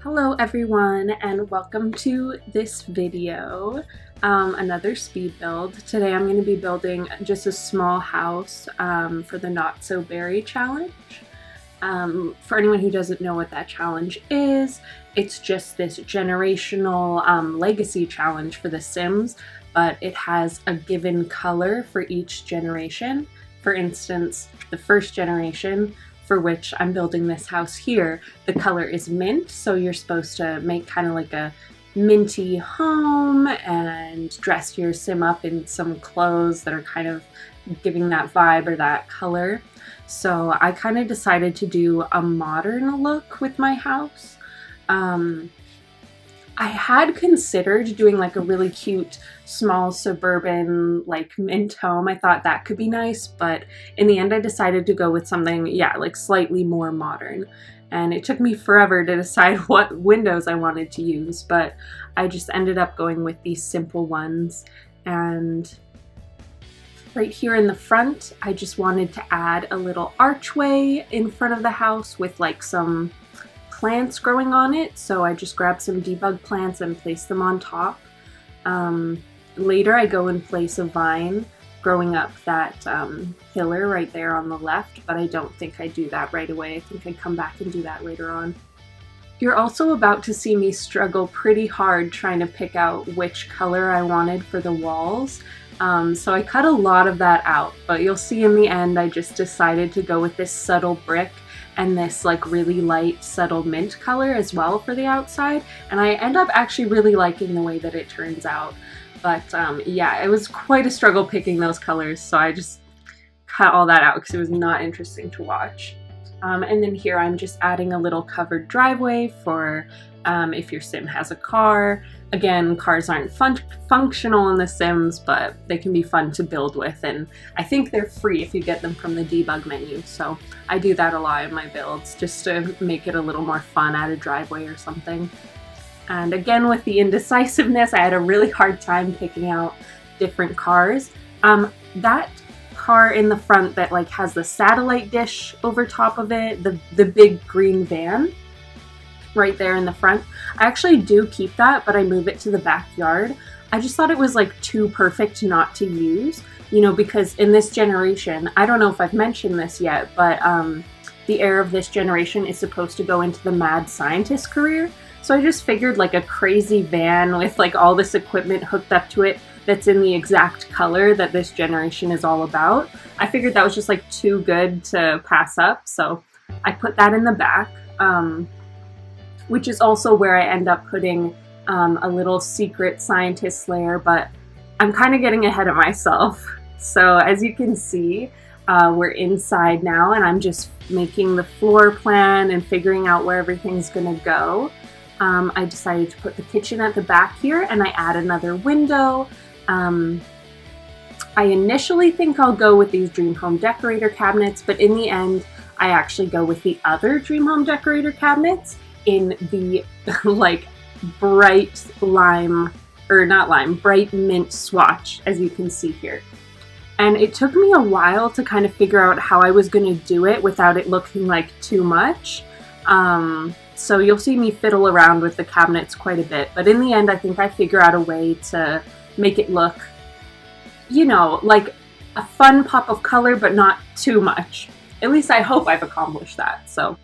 Hello everyone and welcome to this video, another speed build. Today I'm going to be building just a small house for the Not So Berry challenge. For anyone who doesn't know what that challenge is, it's just this generational legacy challenge for The Sims, but it has a given color for each generation. For instance, the first generation, for which I'm building this house here, the color is mint, so you're supposed to make kind of like a minty home and dress your sim up in some clothes that are kind of giving that vibe or that color. So I kind of decided to do a modern look with my house. I had considered doing like a really cute small suburban like mint home. I thought that could be nice, but in the end I decided to go with something, yeah, like slightly more modern. And it took me forever to decide what windows I wanted to use, but I just ended up going with these simple ones. And right here in the front, I just wanted to add a little archway in front of the house with like some plants growing on it, so I just grabbed some debug plants and placed them on top. Later I go and place a vine growing up that pillar right there on the left, but I don't think I do that right away. I think I come back and do that later on. You're also about to see me struggle pretty hard trying to pick out which color I wanted for the walls. So I cut a lot of that out, but you'll see in the end I just decided to go with this subtle brick and this like really light subtle mint color as well for the outside, and I end up actually really liking the way that it turns out. But yeah, it was quite a struggle picking those colors, so I just cut all that out because it was not interesting to watch. And then here I'm just adding a little covered driveway for if your sim has a car. Again, cars aren't functional in The Sims, but they can be fun to build with, and I think they're free if you get them from the debug menu, so I do that a lot in my builds just to make it a little more fun, add a driveway or something. And again, with the indecisiveness, I had a really hard time picking out different cars. That car in the front that like has the satellite dish over top of it, the big green van right there in the front, I actually do keep that, but I move it to the backyard. I just thought it was like too perfect not to use, you know, because in this generation, I don't know if I've mentioned this yet, but the heir of this generation is supposed to go into the mad scientist career. So I just figured like a crazy van with like all this equipment hooked up to it that's in the exact color that this generation is all about. I figured that was just like too good to pass up, so I put that in the back. Which is also where I end up putting a little secret scientist lair, but I'm kind of getting ahead of myself. So as you can see, we're inside now, and I'm just making the floor plan and figuring out where everything's gonna go. I decided to put the kitchen at the back here, and I add another window. I initially think I'll go with these Dream Home Decorator cabinets, but in the end, I actually go with the other Dream Home Decorator cabinets in the like bright lime, or not lime, bright mint swatch, as you can see here. And it took me a while to kind of figure out how I was going to do it without it looking like too much. So you'll see me fiddle around with the cabinets quite a bit, but in the end I think I figure out a way to make it look, you know, like a fun pop of color, but not too much. At least I hope I've accomplished that. So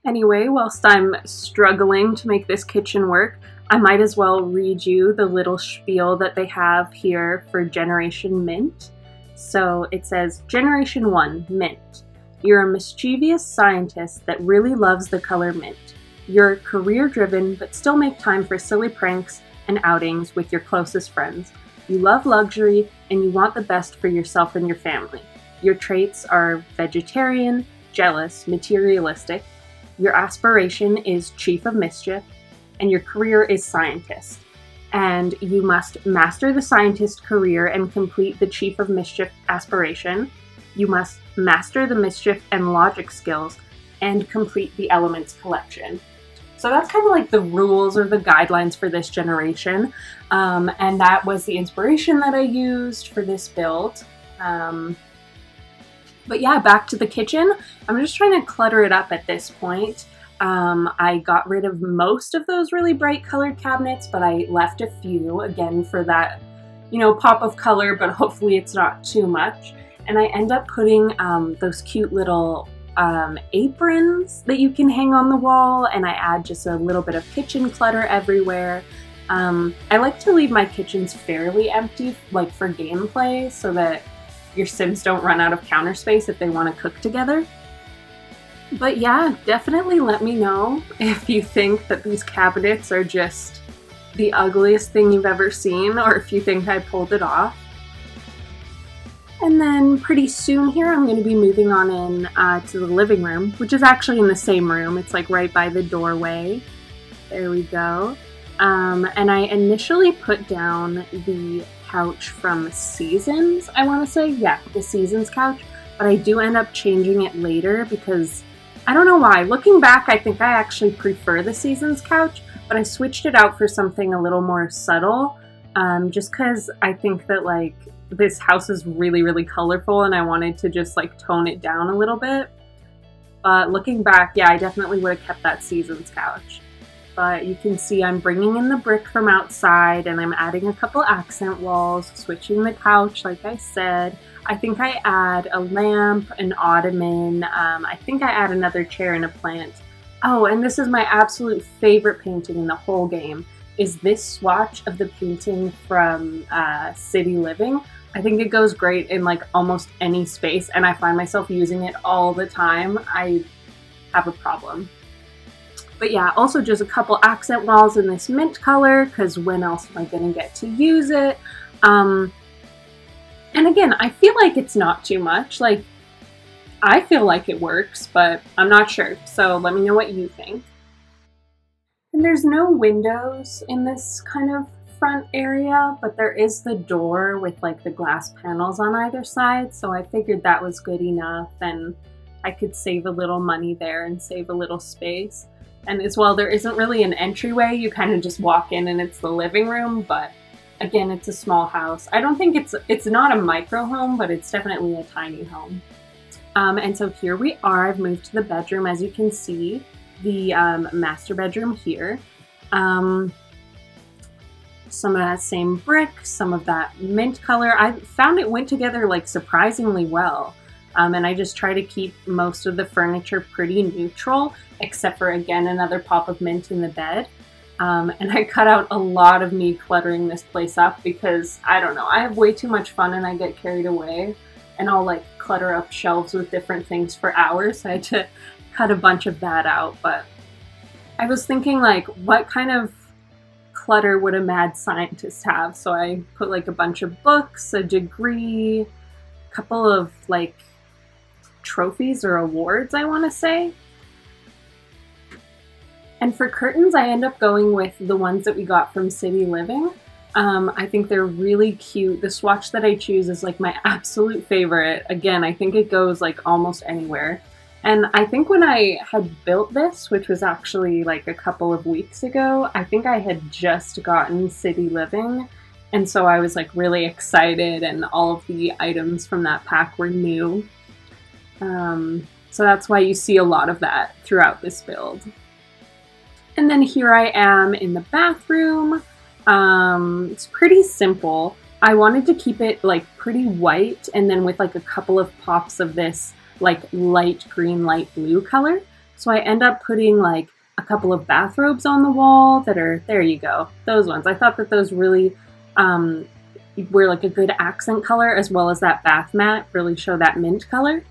anyway, whilst I'm struggling to make this kitchen work, I might as well read you the little spiel that they have here for Generation Mint. So it says, Generation 1, Mint. You're a mischievous scientist that really loves the color mint. You're career-driven, but still make time for silly pranks and outings with your closest friends. You love luxury, and you want the best for yourself and your family. Your traits are vegetarian, jealous, materialistic. Your aspiration is Chief of Mischief, and your career is Scientist. And you must master the Scientist career and complete the Chief of Mischief aspiration. You must master the Mischief and Logic skills and complete the Elements collection. So that's kind of like the rules or the guidelines for this generation. And that was the inspiration that I used for this build. But yeah, back to the kitchen. I'm just trying to clutter it up at this point. I got rid of most of those really bright colored cabinets, but I left a few, again, for that, you know, pop of color, but hopefully it's not too much. And I end up putting those cute little aprons that you can hang on the wall, and I add just a little bit of kitchen clutter everywhere. I like to leave my kitchens fairly empty, like for gameplay, so that your Sims don't run out of counter space if they want to cook together. But yeah, definitely let me know if you think that these cabinets are just the ugliest thing you've ever seen, or if you think I pulled it off. And then pretty soon here, I'm going to be moving on in to the living room, which is actually in the same room. It's like right by the doorway. There we go. And I initially put down the couch from Seasons, I want to say. Yeah, the Seasons couch. But I do end up changing it later because I don't know why. Looking back, I think I actually prefer the Seasons couch, but I switched it out for something a little more subtle, just because I think that, like, this house is really, really colorful and I wanted to just, like, tone it down a little bit. But looking back, yeah, I definitely would have kept that Seasons couch. But you can see I'm bringing in the brick from outside and I'm adding a couple accent walls, switching the couch, like I said. I think I add a lamp, an ottoman, I think I add another chair and a plant. Oh, and this is my absolute favorite painting in the whole game, is this swatch of the painting from City Living. I think it goes great in like almost any space and I find myself using it all the time. I have a problem. But yeah, also just a couple accent walls in this mint color, because when else am I going to get to use it? And again, I feel like it's not too much. Like, I feel like it works, but I'm not sure. So let me know what you think. And there's no windows in this kind of front area, but there is the door with like the glass panels on either side. So I figured that was good enough and I could save a little money there and save a little space. And as well, there isn't really an entryway. You kind of just walk in and it's the living room, but again, it's a small house. I don't think it's not a micro home, but it's definitely a tiny home. And so here we are. I've moved to the bedroom, as you can see, the master bedroom here. Some of that same brick, some of that mint color. I found it went together like surprisingly well. And I just try to keep most of the furniture pretty neutral, except for, again, another pop of mint in the bed. And I cut out a lot of me cluttering this place up because, I don't know, I have way too much fun and I get carried away. And I'll like clutter up shelves with different things for hours. So I had to cut a bunch of that out. But I was thinking, like, what kind of clutter would a mad scientist have? So I put like a bunch of books, a degree, a couple of like trophies or awards, I want to say. And for curtains, I end up going with the ones that we got from City Living. I think they're really cute. The swatch that I choose is like my absolute favorite. Again, I think it goes like almost anywhere. And I think when I had built this, which was actually like a couple of weeks ago, I think I had just gotten City Living. And so I was like really excited and all of the items from that pack were new. So that's why you see a lot of that throughout this build. And then here I am in the bathroom. It's pretty simple. I wanted to keep it like pretty white and then with like a couple of pops of this like light green, light blue color. So I end up putting like a couple of bathrobes on the wall that are, there you go, those ones. I thought that those really were like a good accent color, as well as that bath mat really show that mint color.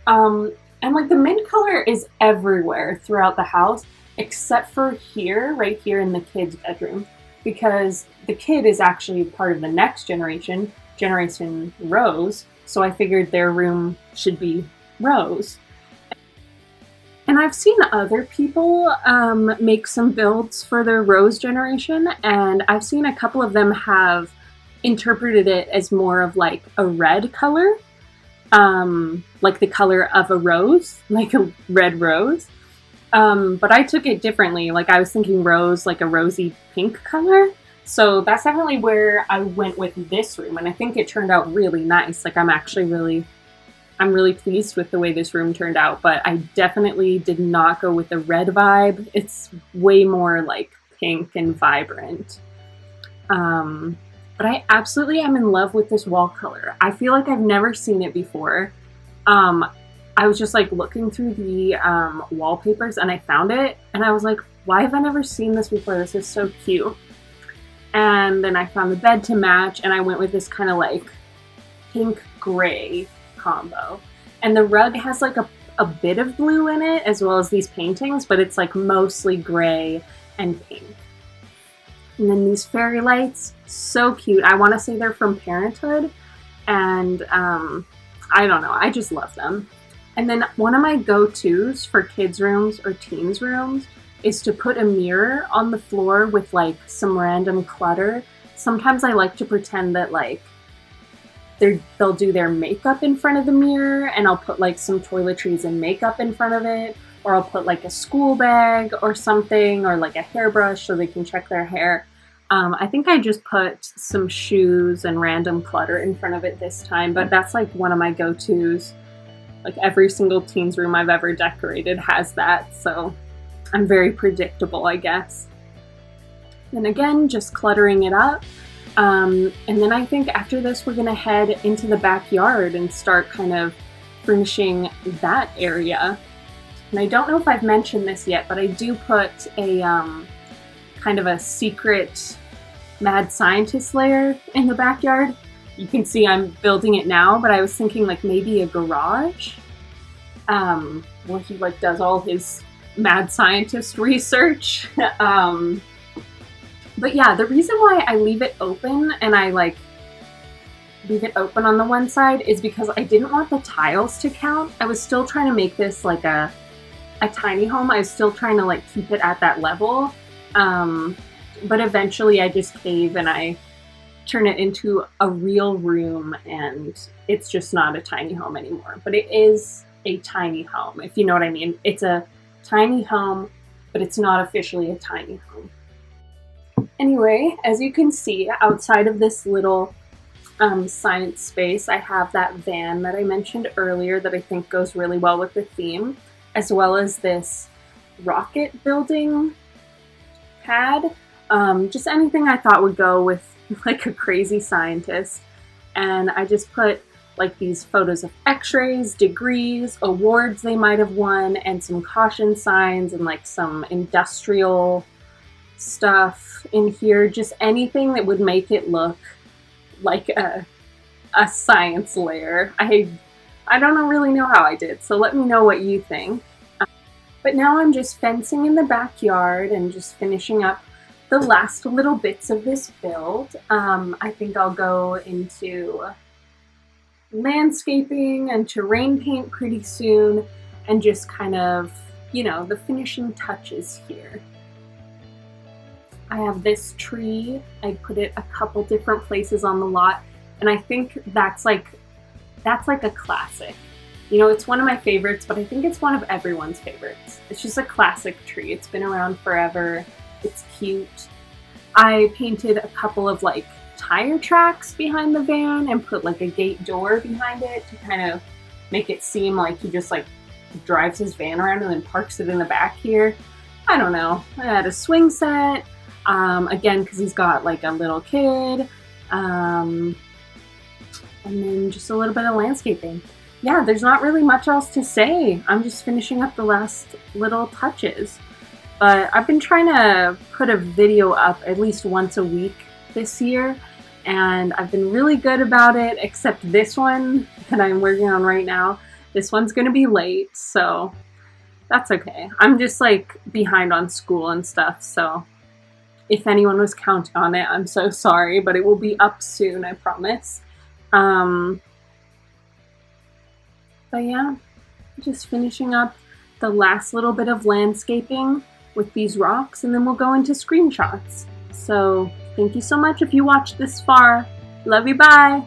And like the mint color is everywhere throughout the house, except for here, right here in the kid's bedroom, because the kid is actually part of the next generation, Generation Rose, so I figured their room should be Rose. And I've seen other people make some builds for their Rose generation, and I've seen a couple of them have interpreted it as more of like a red color, like the color of a rose, like a red rose. But I took it differently. Like I was thinking rose, like a rosy pink color. So that's definitely where I went with this room. And I think it turned out really nice. Like I'm actually really I'm really pleased with the way this room turned out, but I definitely did not go with the red vibe. It's way more like pink and vibrant. But I absolutely am in love with this wall color. I feel like I've never seen it before. I was just like looking through the wallpapers and I found it and I was like, why have I never seen this before? This is so cute. And then I found the bed to match and I went with this kind of like pink gray combo. And the rug has like a bit of blue in it as well as these paintings, but it's like mostly gray and pink. And then these fairy lights, so cute. I want to say they're from Parenthood, and I don't know, I just love them. And then one of my go-tos for kids' rooms or teens' rooms is to put a mirror on the floor with like some random clutter. Sometimes I like to pretend that like they'll do their makeup in front of the mirror, and I'll put like some toiletries and makeup in front of it, or I'll put like a school bag or something, or like a hairbrush so they can check their hair. I think I just put some shoes and random clutter in front of it this time, but that's like one of my go-tos. Like every single teens room I've ever decorated has that, so I'm very predictable, I guess. And again, just cluttering it up. And then I think after this we're gonna head into the backyard and start kind of furnishing that area. And I don't know if I've mentioned this yet, but I do put a kind of a secret mad scientist lair in the backyard. You can see I'm building it now, but I was thinking like maybe a garage where he like does all his mad scientist research. But yeah, the reason why I leave it open and I like leave it open on the one side is because I didn't want the tiles to count. I was still trying to make this like a tiny home. I was still trying to like keep it at that level. But eventually I just cave and I turn it into a real room, and it's just not a tiny home anymore. But it is a tiny home, if you know what I mean. It's a tiny home, but it's not officially a tiny home. Anyway, as you can see, outside of this little science space, I have that van that I mentioned earlier that I think goes really well with the theme, as well as this rocket building pad. Just anything I thought would go with like a crazy scientist. And I just put like these photos of x-rays, degrees, awards they might have won, and some caution signs and like some industrial stuff in here. Just anything that would make it look like a science lair. I don't really know how I did, so let me know what you think. But now I'm just fencing in the backyard and just finishing up the last little bits of this build. I think I'll go into landscaping and terrain paint pretty soon, and just kind of, you know, the finishing touches here. I have this tree. I put it a couple different places on the lot, and I think that's like a classic. You know, it's one of my favorites, but I think it's one of everyone's favorites. It's just a classic tree. It's been around forever. It's cute. I painted a couple of like tire tracks behind the van and put like a gate door behind it to kind of make it seem like he just like drives his van around and then parks it in the back here. I don't know. I had a swing set, again, because he's got like a little kid, and then just a little bit of landscaping. Yeah, there's not really much else to say. I'm just finishing up the last little touches. But I've been trying to put a video up at least once a week this year, and I've been really good about it, except this one that I'm working on right now. This one's gonna be late, so that's okay. I'm just like behind on school and stuff, so if anyone was counting on it, I'm so sorry, but it will be up soon, I promise. But yeah, just finishing up the last little bit of landscaping with these rocks, and then we'll go into screenshots. So thank you so much if you watched this far. Love you, bye!